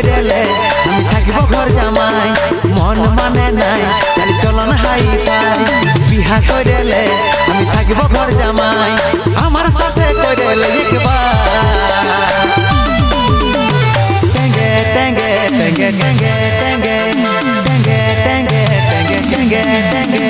কইরেলে আমি থাকিব ঘর জামাই মন মানে নাই চালি চলন হাই ফাই বিহা কইরেলে আমি থাকিব ঘর জামাই আমার সাথে কইরেলে একবার টেঙ্গে টেঙ্গে টেঙ্গে টেঙ্গে টেঙ্গে টেঙ্গে টেঙ্গে টেঙ্গে টেঙ্গে টেঙ্গে